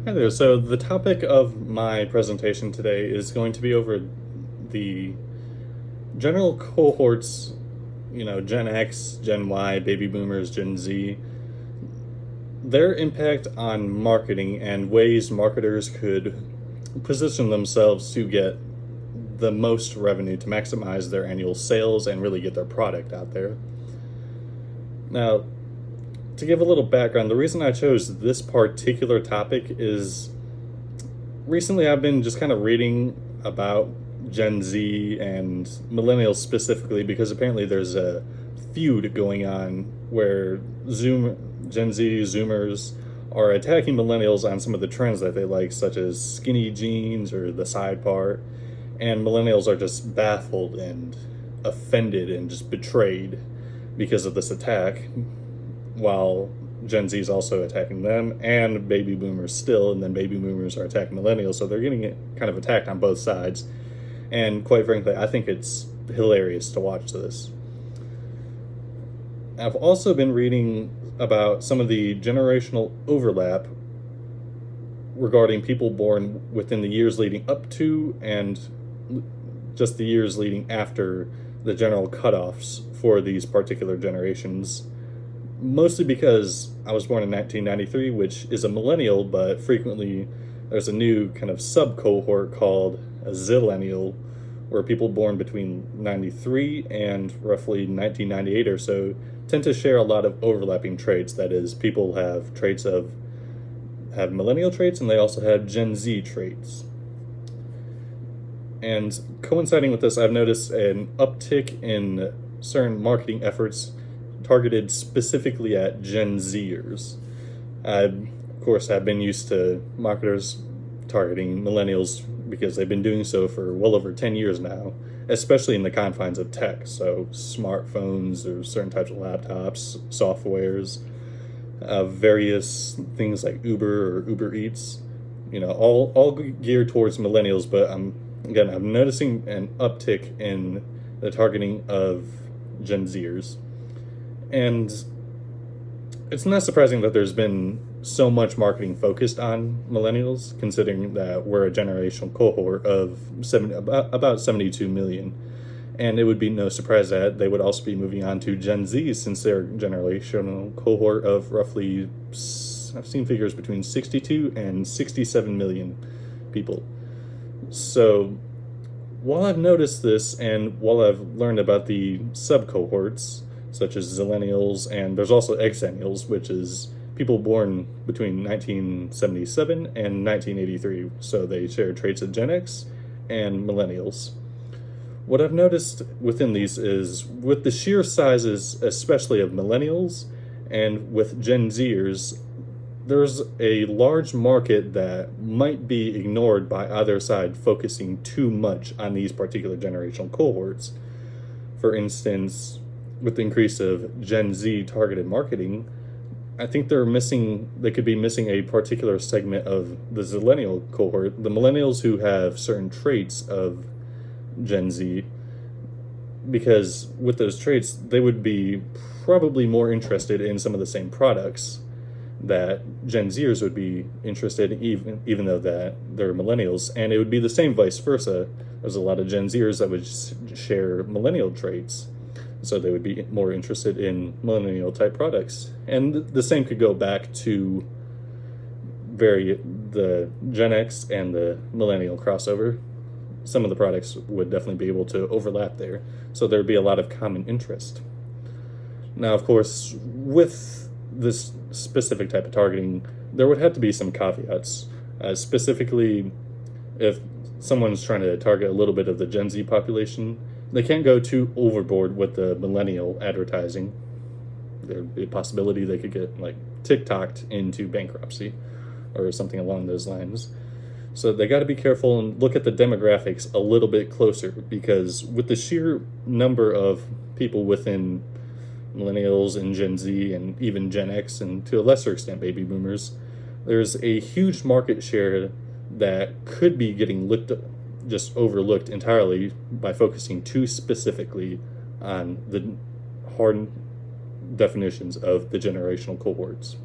Hi there. So the topic of my presentation today is going to be over the general cohorts, Gen X, Gen Y, baby boomers, Gen Z, their impact on marketing and ways marketers could position themselves to get the most revenue to maximize their annual sales and really get their product out there. Now, to give a little background, the reason I chose this particular topic is recently I've been just kind of reading about Gen Z and millennials specifically because apparently there's a feud going on where Gen Z Zoomers are attacking millennials on some of the trends that they like, such as skinny jeans or the side part, and millennials are just baffled and offended and just betrayed because of this attack, while Gen Z is also attacking them, and baby boomers still, and then baby boomers are attacking millennials, so they're getting kind of attacked on both sides. And quite frankly, I think it's hilarious to watch this. I've also been reading about some of the generational overlap regarding people born within the years leading up to and just the years leading after the general cutoffs for these particular generations, mostly because I was born in 1993, which is a millennial, but frequently there's a new kind of sub-cohort called a zillennial, where people born between 93 and roughly 1998 or so tend to share a lot of overlapping traits. That is, people have millennial traits, and they also have Gen Z traits. And coinciding with this, I've noticed an uptick in certain marketing efforts targeted specifically at Gen Zers. I, of course, have been used to marketers targeting millennials because they've been doing so for well over 10 years now, especially in the confines of tech. So smartphones or certain types of laptops, softwares, various things like Uber or Uber Eats, all geared towards millennials. But I'm noticing an uptick in the targeting of Gen Zers. And it's not surprising that there's been so much marketing focused on millennials, considering that we're a generational cohort of about 72 million. And it would be no surprise that they would also be moving on to Gen Z, since they're a generational cohort of roughly, I've seen figures between 62 and 67 million people. So while I've noticed this and while I've learned about the sub-cohorts, such as zillennials, and there's also exennials, which is people born between 1977 and 1983, so they share traits of Gen X and millennials. What I've noticed within these is with the sheer sizes, especially of millennials, and with Gen Zers, there's a large market that might be ignored by either side focusing too much on these particular generational cohorts. For instance, with the increase of Gen Z targeted marketing, I think they could be missing a particular segment of the zillennial cohort, the millennials who have certain traits of Gen Z, because with those traits, they would be probably more interested in some of the same products that Gen Zers would be interested in, even though that they're millennials. And it would be the same vice versa. There's a lot of Gen Zers that would share millennial traits, so they would be more interested in millennial type products. And the same could go back to the Gen X and the millennial crossover. Some of the products would definitely be able to overlap there, so there'd be a lot of common interest. Now, of course, with this specific type of targeting, there would have to be some caveats. Specifically, if someone's trying to target a little bit of the Gen Z population, they can't go too overboard with the millennial advertising. There'd be a possibility they could get TikToked into bankruptcy or something along those lines. So they got to be careful and look at the demographics a little bit closer, because with the sheer number of people within millennials and Gen Z and even Gen X and to a lesser extent baby boomers, there's a huge market share that could be getting overlooked entirely by focusing too specifically on the hard definitions of the generational cohorts.